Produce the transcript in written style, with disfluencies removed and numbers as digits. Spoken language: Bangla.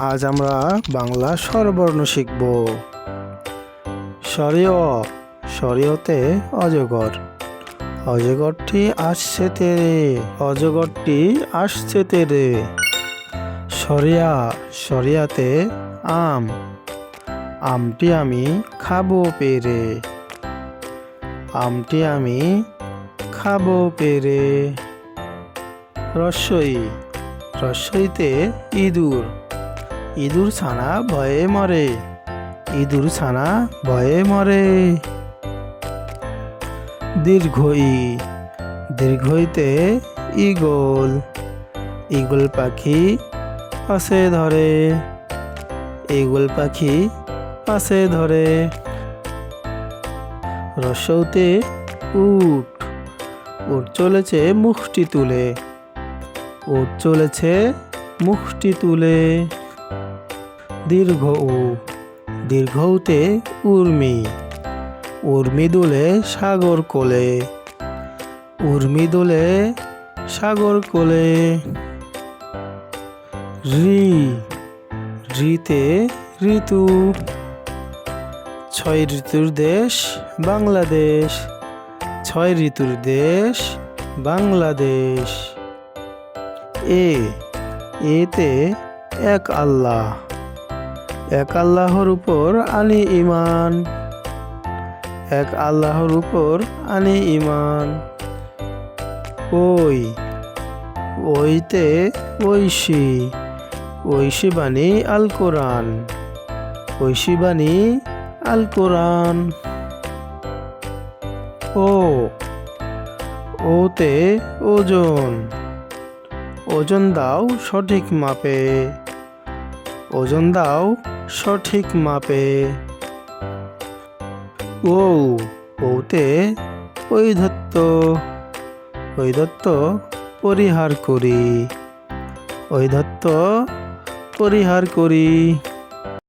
আজ আমরা বাংলা স্বরবর্ণ শিখব। স্বরীয়, স্বরীয়তে অজগর, অজগরটি আসছে তেরে, অজগরটি আসছে তেরে। সরিয়া, সরিয়াতে আম, আমটি আমি খাবো পেরে, আমটি আমি খাবো পেরে। রস্বই, রস্বইতে ইঁদুর, ইঁদুর ছানা ভয়ে মরে, ইঁদুর ছানা ভয়ে মরে। দীর্ঘই, দীর্ঘইতে ঈগল, ঈগল পাখি পাশে ধরে, ঈগল পাখি পাশে ধরে। রস্যতে উট, উট চলেছে মুখটি তুলে, উট চলেছে মুখটি তুলে। দীর্ঘ উ, দীর্ঘতে উর্মি, উর্মি দোলে সাগর কোলে, উর্মি দোলে সাগর কোলে। রি, রিতে ঋতু, ছয় ঋতুর দেশ বাংলাদেশ, ছয় ঋতুর দেশ বাংলাদেশ। এ, এতে এক আল্লাহ, এক আল্লাহর উপর আনি ঈমান, এক আল্লাহর উপর আনি ঈমান। ওই, ওইতে ঐশী, ঐশী বাণী আল কোরআন, ঐশী বাণী আল কোরআন। ও, ওতে ওজন, ওজন দাও সঠিক মাপে, ওজন দাও সঠিক মাপে। ও, ওতে ঔদ্ধত্য, ঔদ্ধত্য পরিহার করি, ঔদ্ধত্য পরিহার করি।